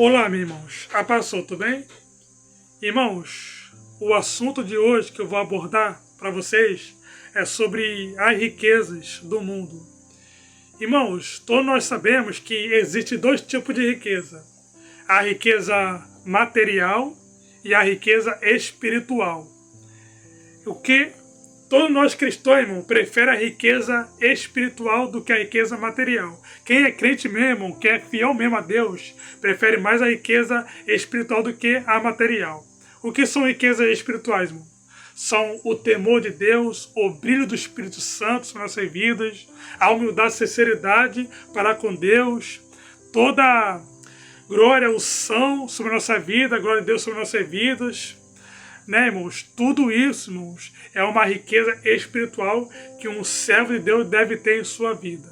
Olá, meus irmãos. A paz, tudo bem? Irmãos, o assunto de hoje que eu vou abordar para vocês é sobre as riquezas do mundo. Irmãos, todos nós sabemos que existe dois tipos de riqueza: a riqueza material e a riqueza espiritual. O que todos nós cristãos, irmão, prefere a riqueza espiritual do que a riqueza material. Quem é crente mesmo, que é fiel mesmo a Deus, prefere mais a riqueza espiritual do que a material. O que são riquezas espirituais, irmão? São o temor de Deus, o brilho do Espírito Santo nas nossas vidas, a humildade e sinceridade para com Deus, toda a glória, unção sobre a nossa vida, a glória de Deus sobre nossas vidas. Né, irmãos? Tudo isso, irmãos, é uma riqueza espiritual que um servo de Deus deve ter em sua vida.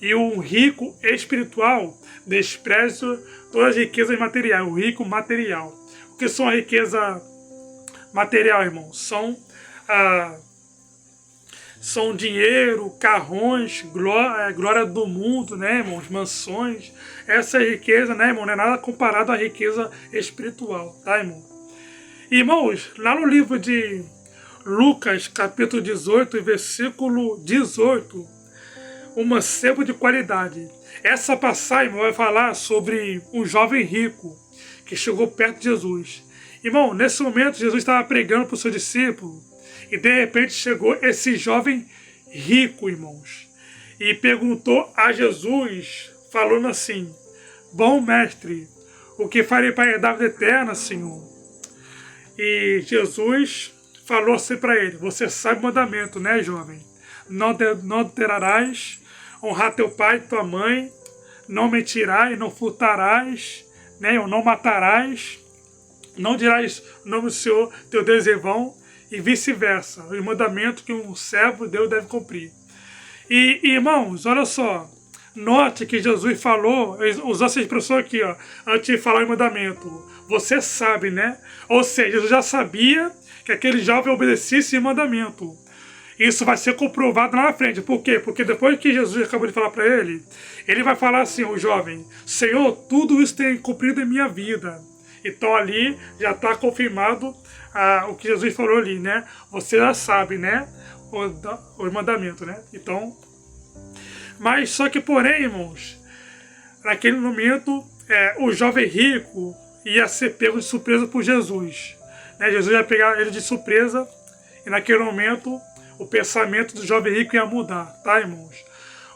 E um rico espiritual despreza todas as riquezas materiais, o rico material. O que são a riqueza material, irmãos? São dinheiro, carrões, glória do mundo, né, irmãos? Mansões. Essa riqueza, né, irmão, não é nada comparado à riqueza espiritual, tá, irmão? Irmãos, lá no livro de Lucas, capítulo 18, versículo 18, um mancebo de qualidade. Essa passagem vai falar sobre um jovem rico que chegou perto de Jesus. Irmão, nesse momento Jesus estava pregando para o seu discípulo e de repente chegou esse jovem rico, irmãos, e perguntou a Jesus, falando assim: bom mestre, o que farei para herdar a vida eterna, Senhor? E Jesus falou assim para ele: você sabe o mandamento, né, jovem? Não adulterarás, honrar teu pai e tua mãe, não mentirás, não furtarás, né, ou não matarás, não dirás o nome do Senhor, teu Deus em vão, e vice-versa. O mandamento que um servo de Deus deve cumprir. E, irmãos, olha só, note que Jesus falou, usou essa expressão aqui, ó, antes de falar o mandamento. Você sabe, né? Ou seja, Jesus já sabia que aquele jovem obedecesse o mandamento. Isso vai ser comprovado lá na frente. Por quê? Porque depois que Jesus acabou de falar para ele, ele vai falar assim, o jovem: Senhor, tudo isso tem cumprido em minha vida. Então ali já está confirmado o que Jesus falou ali, né? Você já sabe, né? O mandamento, né? Então, mas só que porém, irmãos, naquele momento, o jovem rico ia ser pego de surpresa por Jesus. Né? Jesus ia pegar ele de surpresa e naquele momento o pensamento do jovem rico ia mudar, tá, irmãos?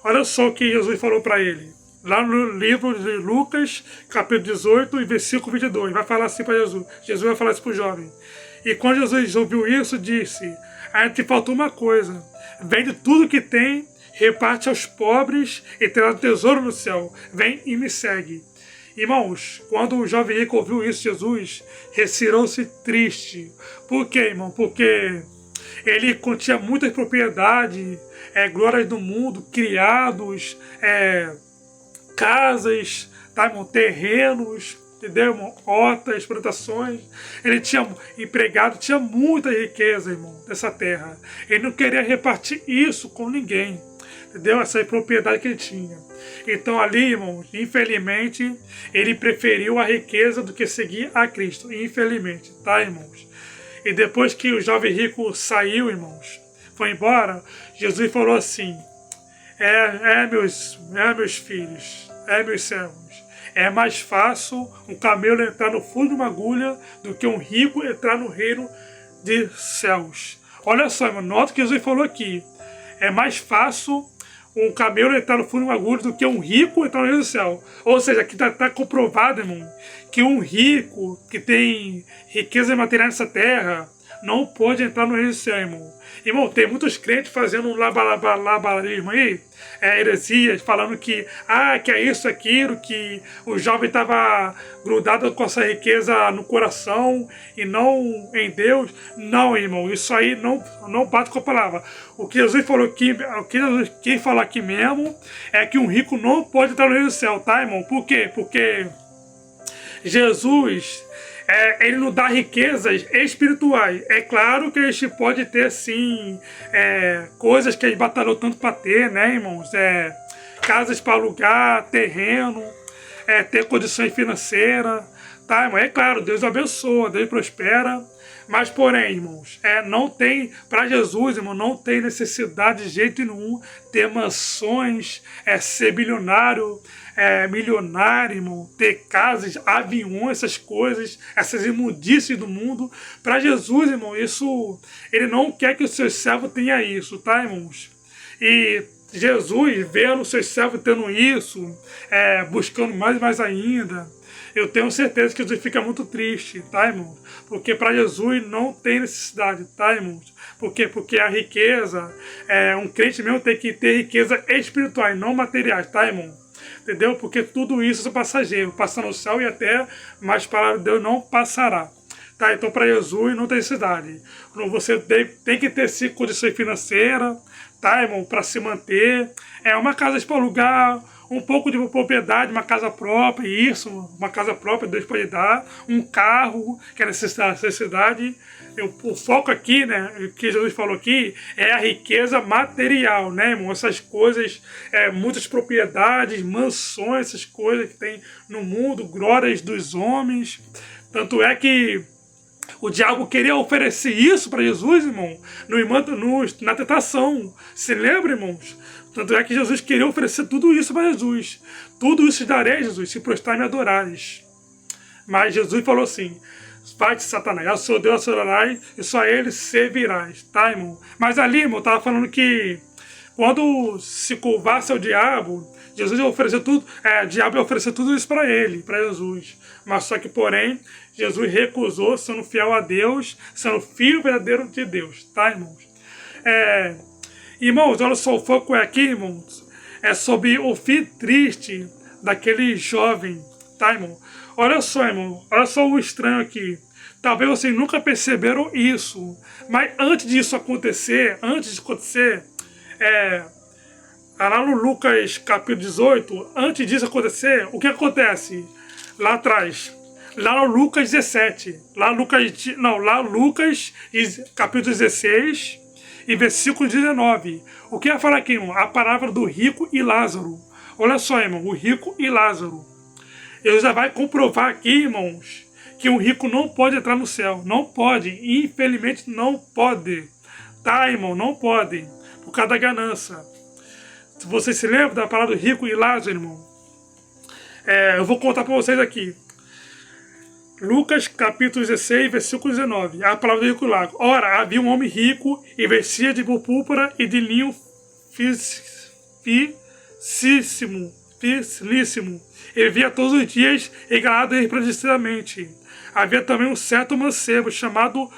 Olha só o que Jesus falou para ele. Lá no livro de Lucas, capítulo 18, e versículo 22, vai falar assim para Jesus. Jesus vai falar assim para o jovem. E quando Jesus ouviu isso, disse: ainda te faltou uma coisa. Vende tudo que tem, reparte aos pobres e terá um tesouro no céu. Vem e me segue. Irmãos, quando o jovem rico ouviu isso, Jesus retirou-se triste. Por quê, irmão? Porque ele continha muitas propriedades, glórias do mundo, criados, casas, tá, irmão? Terrenos, entendeu, irmão? Hortas, plantações. Ele tinha empregado, tinha muita riqueza, irmão, dessa terra. Ele não queria repartir isso com ninguém, entendeu? Essa propriedade que ele tinha. Então ali, irmãos, infelizmente, ele preferiu a riqueza do que seguir a Cristo. Infelizmente, tá, irmãos? E depois que o jovem rico saiu, irmãos, foi embora, Jesus falou assim: meus filhos, meus servos, é mais fácil um camelo entrar no fundo de uma agulha do que um rico entrar no reino de céus. Olha só, irmão, nota o que Jesus falou aqui. É mais fácil um camelo entrar no fundo de uma agulha do que um rico entrar no reino do céu. Ou seja, aqui está comprovado, irmão, que um rico que tem riqueza material nessa terra não pode entrar no reino do céu, irmão. Irmão, tem muitos crentes fazendo um labarismo aí, heresias, falando que é isso, aquilo, que o jovem estava grudado com essa riqueza no coração e não em Deus. Não, irmão, isso aí não bate com a palavra. O que Jesus falou aqui, quem fala aqui mesmo, é que um rico não pode entrar no reino do céu, tá, irmão? Por quê? Porque Jesus, ele não dá riquezas espirituais. É claro que a gente pode ter, sim, coisas que a gente batalhou tanto para ter, né, irmãos? Casas para alugar, terreno, ter condições financeiras, tá, irmão? É claro, Deus abençoa, Deus prospera, mas porém, irmãos, não tem, para Jesus, irmão, não tem necessidade de jeito nenhum ter mansões, ser bilionário, milionário, irmão, ter casas, aviões, essas coisas, essas imundícies do mundo. Para Jesus, irmão, isso, ele não quer que o seu servo tenha isso, tá, irmãos? E Jesus, vendo os seus servos tendo isso, buscando mais e mais ainda, eu tenho certeza que Jesus fica muito triste, tá, irmão? Porque para Jesus não tem necessidade, tá, irmãos? Por quê? Porque a riqueza, um crente mesmo tem que ter riqueza espiritual e não materiais, tá, irmão? Entendeu? Porque tudo isso é passageiro, passa no céu e até, mas para Deus não passará. Tá, então para Jesus não tem necessidade. Você tem que ter sim condições financeiras, tá, irmão, para se manter. Uma casa para alugar, um pouco de propriedade, uma casa própria, isso, uma casa própria Deus pode dar, um carro, que é necessidade. O foco aqui, né, que Jesus falou aqui, é a riqueza material, né, irmão? Essas coisas, muitas propriedades, mansões, essas coisas que tem no mundo, glórias dos homens. Tanto é que o diabo queria oferecer isso para Jesus, irmão, na tentação. Se lembra, irmãos? Tanto é que Jesus queria oferecer tudo isso para Jesus. Tudo isso te darei, Jesus, se prostrar e me adorares. Mas Jesus falou assim: vai-te, Satanás, ao seu Deus adorarás e só a ele servirás, tá, irmão? Mas ali, irmão, estava falando que quando se curvasse ao diabo, Jesus ia oferecer tudo, o diabo ia oferecer tudo isso para ele, para Jesus. Mas só que, porém, Jesus recusou, sendo fiel a Deus, sendo filho verdadeiro de Deus, tá, irmãos? Irmãos, olha só, o foco aqui, irmãos, é sobre o fim triste daquele jovem, tá, irmão? Olha só, irmão, olha só o estranho aqui. Talvez vocês nunca perceberam isso, mas antes disso acontecer, lá no Lucas capítulo 18, antes disso acontecer, o que acontece? Lá atrás, lá no Lucas 17, lá Lucas capítulo 16 e versículo 19. O que ia falar aqui, irmão? A palavra do rico e Lázaro. Olha só, irmão, o rico e Lázaro. Ele já vai comprovar aqui, irmãos, que um rico não pode entrar no céu. Não pode, infelizmente não pode. Tá, irmão, não pode, por causa da ganância. Se você se lembra da palavra do rico e Lázaro, irmão, eu vou contar para vocês aqui. Lucas capítulo 16, versículo 19. A palavra do rico e Lázaro. Ora, havia um homem rico e vestia de púrpura e de linho finíssimo. Ele via todos os dias enganado resplandecente. Havia também um certo mancebo chamado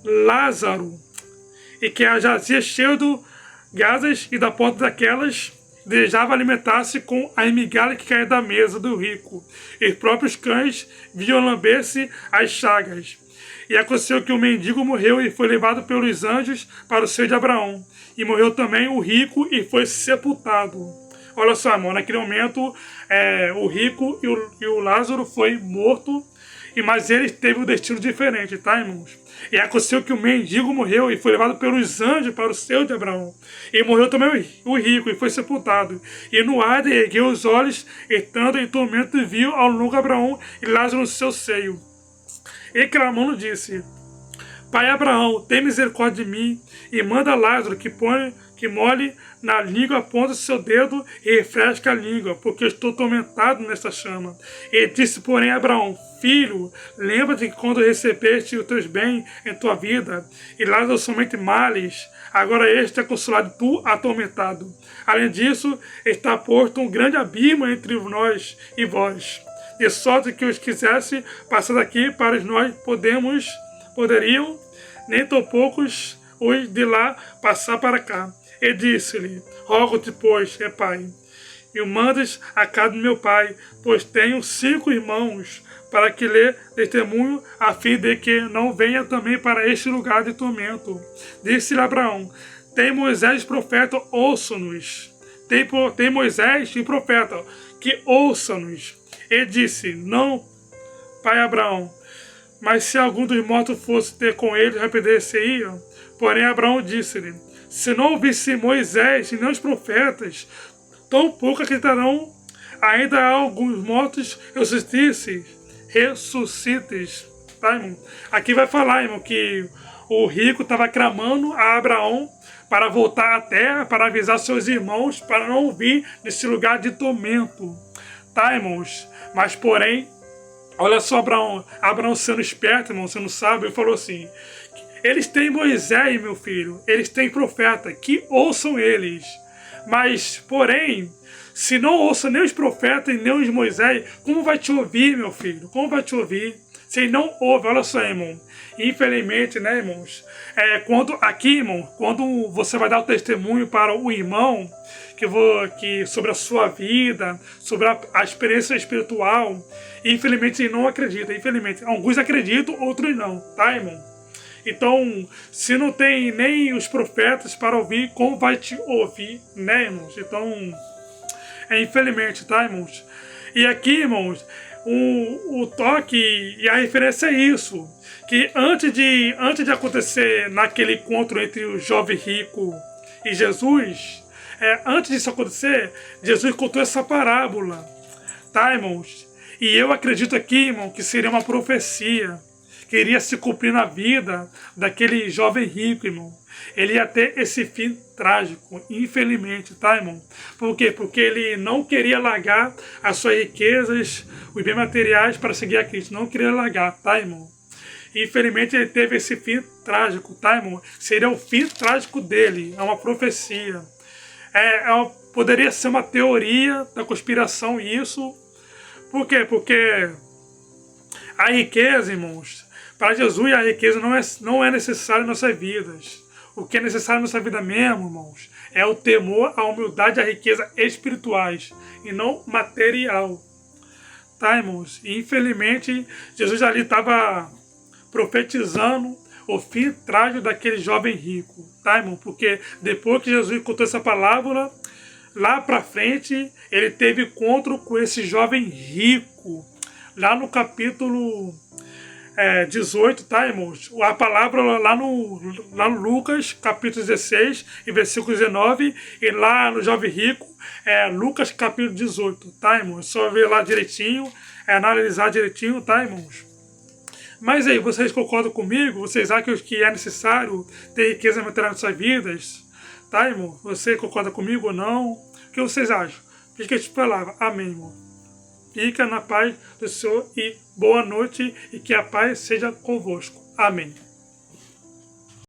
Lázaro, e que jazia cheio de gasas, e da porta daquelas desejava alimentar-se com a migalha que caía da mesa do rico. E os próprios cães viam lamber-se as chagas. E aconteceu que o mendigo morreu e foi levado pelos anjos para o seio de Abraão. E morreu também o rico e foi sepultado. Olha só, irmão, naquele momento o rico e o Lázaro foi morto, mas ele teve um destino diferente, tá, irmãos? E aconteceu que o mendigo morreu e foi levado pelos anjos para o seio de Abraão. E morreu também o rico e foi sepultado. E no ar ergueu os olhos, estando em tormento, viu ao longe Abraão e Lázaro no seu seio. E clamando disse: Pai Abraão, tem misericórdia de mim, e manda Lázaro que molhe na língua a ponta do seu dedo e refresque a língua, porque eu estou atormentado nesta chama. E disse, porém, Abraão: Filho, lembra-te que quando recebeste os teus bens em tua vida, e Lázaro somente males, agora este é consolado, tu atormentado. Além disso, está posto um grande abismo entre nós e vós, de sorte que os quisesse passar daqui para nós poderiam, nem tão poucos os de lá passar para cá. E disse-lhe: Rogo-te, pois, pai, e o mandes a casa do meu pai, pois tenho 5 irmãos, para que lhe testemunho, a fim de que não venha também para este lugar de tormento. Disse-lhe Abraão: Tem Moisés e profeta, ouça-nos. Tem Moisés e profeta, que ouça-nos. E disse: Não, pai Abraão, mas se algum dos mortos fosse ter com ele, rapidez-se-ia. Porém Abraão disse-lhe: Se não ouvisse Moisés e nem os profetas, tão pouco acreditarão ainda há alguns mortos ressuscites. Tá, irmão? Aqui vai falar, irmão, que o rico estava clamando a Abraão para voltar à terra, para avisar seus irmãos, para não vir nesse lugar de tormento. Tá, irmãos? Mas, porém, olha só Abraão sendo esperto, irmão, sendo sábio, ele falou assim: eles têm Moisés, meu filho, eles têm profeta, que ouçam eles. Mas, porém, se não ouçam nem os profetas e nem os Moisés, como vai te ouvir, meu filho? Como vai te ouvir? Se ele não ouve, olha só, irmão. Infelizmente, né, irmãos? Quando você vai dar o testemunho para o irmão que sobre a sua vida, sobre a experiência espiritual, infelizmente ele não acredita. Infelizmente, alguns acreditam, outros não, tá, irmão? Então, se não tem nem os profetas para ouvir, como vai te ouvir, né, irmãos? Então, infelizmente, tá, irmãos? E aqui, irmãos, o toque e a referência é isso, que antes de acontecer naquele encontro entre o jovem rico e Jesus, antes disso acontecer, Jesus contou essa parábola, tá, irmãos? E eu acredito aqui, irmão, que seria uma profecia que iria se cumprir na vida daquele jovem rico, irmão. Ele ia ter esse fim trágico, infelizmente, tá, irmão? Por quê? Porque ele não queria largar as suas riquezas, os bens materiais para seguir a Cristo. Não queria largar, tá, irmão? Infelizmente ele teve esse fim trágico, tá, irmão? Seria o fim trágico dele, é uma profecia. Poderia ser uma teoria da conspiração isso. Por quê? Porque a riqueza, irmãos, para Jesus a riqueza não é necessária em nossas vidas. O que é necessário em nossa vida mesmo, irmãos, é o temor, a humildade e a riqueza espirituais e não material. Tá, irmãos? E infelizmente Jesus ali estava profetizando o fim trágico daquele jovem rico. Tá, irmão? Porque depois que Jesus contou essa palavra, lá pra frente, ele teve encontro com esse jovem rico. Lá no capítulo 18, tá, irmãos? A palavra lá no Lucas, capítulo 16, e versículo 19, e lá no jovem rico, Lucas, capítulo 18, tá, irmãos? Só ver lá direitinho, analisar direitinho, tá, irmãos? Mas aí, vocês concordam comigo? Vocês acham que é necessário ter riqueza material nas suas vidas? Tá, irmão? Você concorda comigo ou não? O que vocês acham? Fica essa palavra. Amém, irmão. Fica na paz do Senhor e boa noite e que a paz seja convosco. Amém.